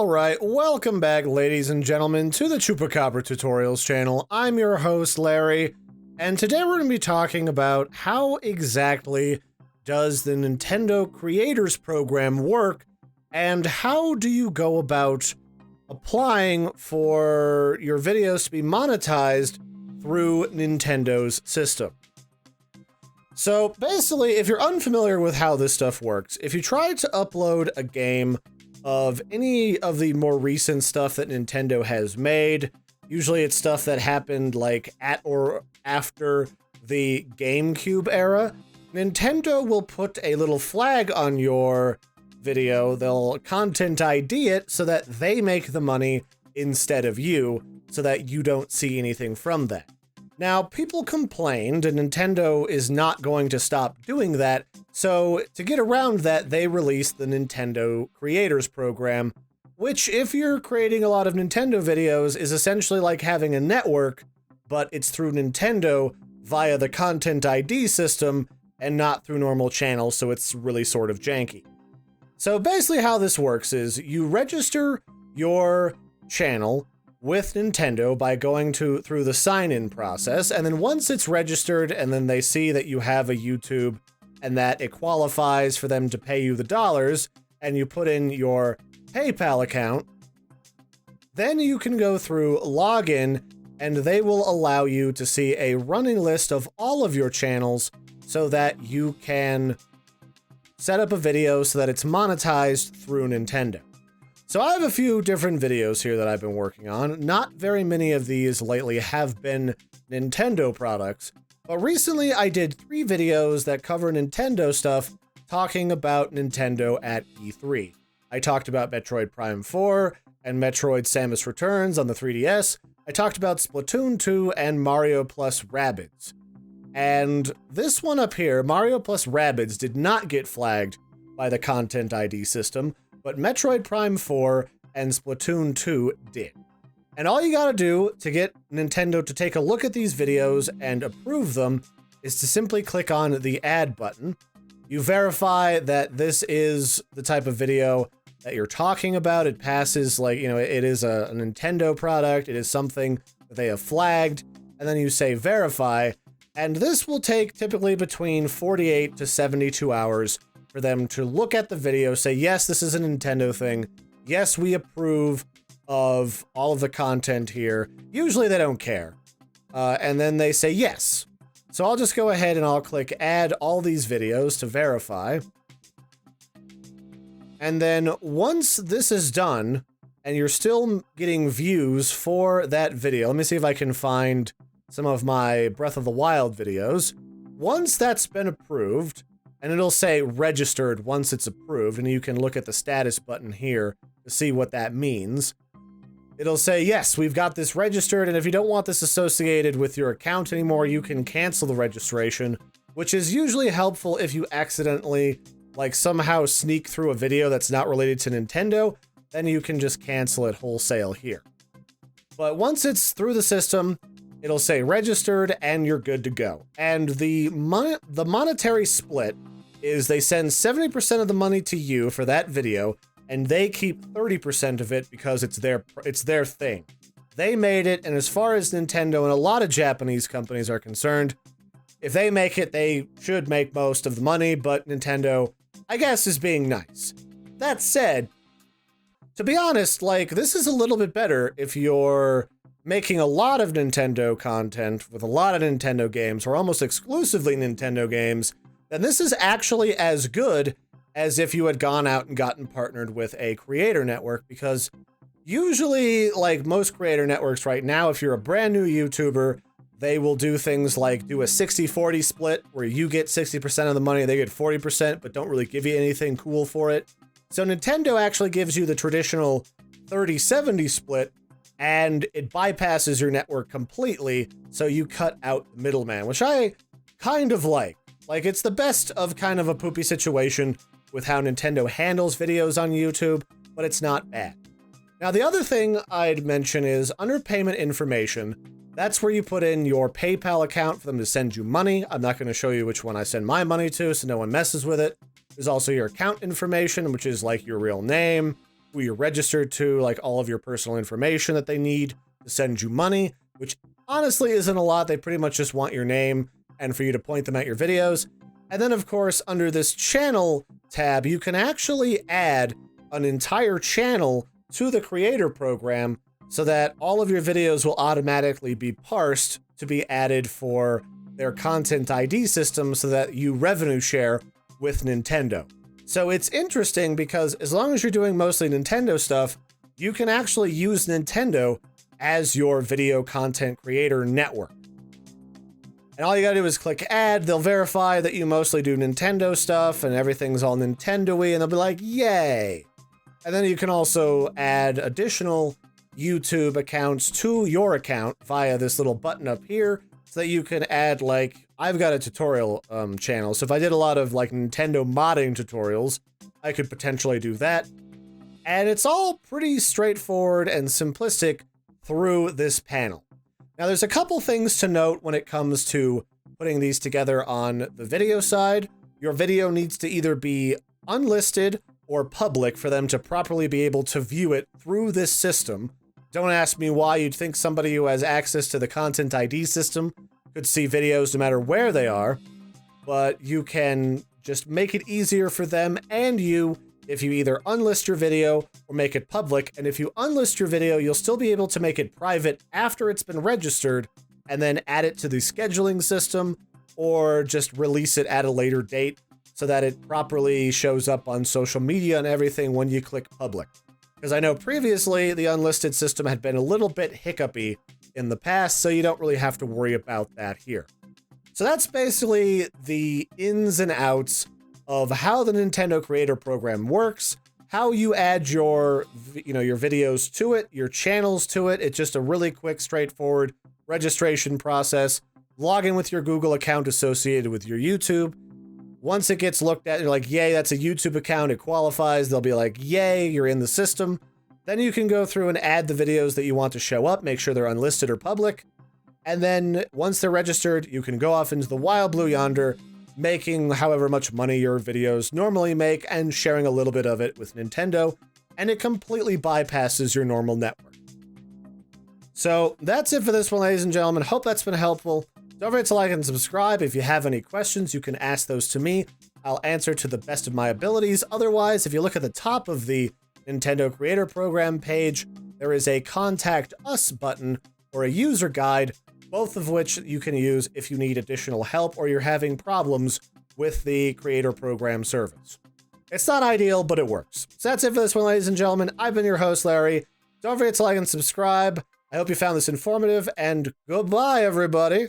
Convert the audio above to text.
Alright, welcome back ladies and gentlemen to the Chupacabra tutorials channel. I'm your host Larry, and today we're going to be talking about how exactly does the Nintendo Creators Program work, and how do you go about applying for your videos to be monetized through Nintendo's system. So basically, if you're unfamiliar with how this stuff works, if you try to upload a game of any of the more recent stuff that Nintendo has made, usually it's stuff that happened like at or after the GameCube era, Nintendo will put a little flag on your video. They'll content ID it so that they make the money instead of you, so that you don't see anything from that. Now, people complained, and Nintendo is not going to stop doing that, so to get around that, they released the Nintendo Creators Program, which, if you're creating a lot of Nintendo videos, is essentially like having a network, but it's through Nintendo via the Content ID system and not through normal channels, so it's really sort of janky. So basically how this works is you register your channel with Nintendo by going through the sign-in process, and then once it's registered and then they see that you have a YouTube and that it qualifies for them to pay you the dollars, and you put in your PayPal account, then you can go through login and they will allow you to see a running list of all of your channels so that you can set up a video so that it's monetized through Nintendo. So I have a few different videos here that I've been working on. Not very many of these lately have been Nintendo products, but recently I did 3 videos that cover Nintendo stuff talking about Nintendo at E3. I talked about Metroid Prime 4 and Metroid Samus Returns on the 3DS. I talked about Splatoon 2 and Mario plus Rabbids. And this one up here, Mario plus Rabbids, did not get flagged by the Content ID system, but Metroid Prime 4 and Splatoon 2 did. And all you gotta do to get Nintendo to take a look at these videos and approve them is to simply click on the add button. You verify that this is the type of video that you're talking about. It passes, like, you know, it is a Nintendo product, it is something that they have flagged, and then you say verify, and this will take typically between 48 to 72 hours for them to look at the video, say, yes, this is a Nintendo thing. Yes, we approve of all of the content here. Usually they don't care. And then they say yes. So I'll just go ahead and I'll click add all these videos to verify. And then once this is done, and you're still getting views for that video, let me see if I can find some of my Breath of the Wild videos. Once that's been approved, and it'll say registered once it's approved, and you can look at the status button here to see what that means. It'll say, yes, we've got this registered, and if you don't want this associated with your account anymore, you can cancel the registration, which is usually helpful if you accidentally, like, somehow sneak through a video that's not related to Nintendo, then you can just cancel it wholesale here. But once it's through the system, it'll say registered, and you're good to go. And the monetary split is they send 70% of the money to you for that video, and they keep 30% of it because it's their thing. They made it, and as far as Nintendo and a lot of Japanese companies are concerned, if they make it, they should make most of the money, but Nintendo, I guess, is being nice. That said, to be honest, like, this is a little bit better if you're making a lot of Nintendo content with a lot of Nintendo games, or almost exclusively Nintendo games, then this is actually as good as if you had gone out and gotten partnered with a creator network, because usually, like most creator networks right now, if you're a brand new YouTuber, they will do things like do a 60-40 split, where you get 60% of the money, they get 40%, but don't really give you anything cool for it. So Nintendo actually gives you the traditional 30-70 split, and it bypasses your network completely, so you cut out the middleman, which I kind of like. Like, it's the best of kind of a poopy situation with how Nintendo handles videos on YouTube, but it's not bad. Now, the other thing I'd mention is under payment information, that's where you put in your PayPal account for them to send you money. I'm not going to show you which one I send my money to, so no one messes with it. There's also your account information, which is like your real name, who you're registered to, like all of your personal information that they need to send you money, which honestly isn't a lot. They pretty much just want your name and for you to point them at your videos. And then, of course, under this channel tab, you can actually add an entire channel to the creator program so that all of your videos will automatically be parsed to be added for their content ID system so that you revenue share with Nintendo. So it's interesting because as long as you're doing mostly Nintendo stuff, you can actually use Nintendo as your video content creator network. And all you gotta do is click add, they'll verify that you mostly do Nintendo stuff and everything's all Nintendo-y, and they'll be like, yay! And then you can also add additional YouTube accounts to your account via this little button up here, so that you can add, like, I've got a tutorial channel, so if I did a lot of, like, Nintendo modding tutorials, I could potentially do that. And it's all pretty straightforward and simplistic through this panel. Now, there's a couple things to note when it comes to putting these together on the video side. Your video needs to either be unlisted or public for them to properly be able to view it through this system. Don't ask me why you'd think somebody who has access to the Content ID system could see videos no matter where they are, but you can just make it easier for them and you if you either unlist your video or make it public. And if you unlist your video, you'll still be able to make it private after it's been registered and then add it to the scheduling system or just release it at a later date so that it properly shows up on social media and everything when you click public. Because I know previously the unlisted system had been a little bit hiccupy in the past, so you don't really have to worry about that here. So that's basically the ins and outs of how the Nintendo Creator Program works, how you add your videos to it, your channels to it. It's just a really quick, straightforward registration process. Log in with your Google account associated with your YouTube. Once it gets looked at, you're like, yay, that's a YouTube account, it qualifies. They'll be like, yay, you're in the system. Then you can go through and add the videos that you want to show up, make sure they're unlisted or public. And then once they're registered, you can go off into the wild blue yonder, making however much money your videos normally make and sharing a little bit of it with Nintendo, and it completely bypasses your normal network. So that's it for this one, ladies and gentlemen. Hope that's been helpful. Don't forget to like and subscribe. If you have any questions, you can ask those to me. I'll answer to the best of my abilities. Otherwise, if you look at the top of the Nintendo Creator Program page, there is a Contact Us button or a user guide, both of which you can use if you need additional help or you're having problems with the Creator Program service. It's not ideal, but it works. So that's it for this one, ladies and gentlemen. I've been your host, Larry. Don't forget to like and subscribe. I hope you found this informative, and goodbye, everybody.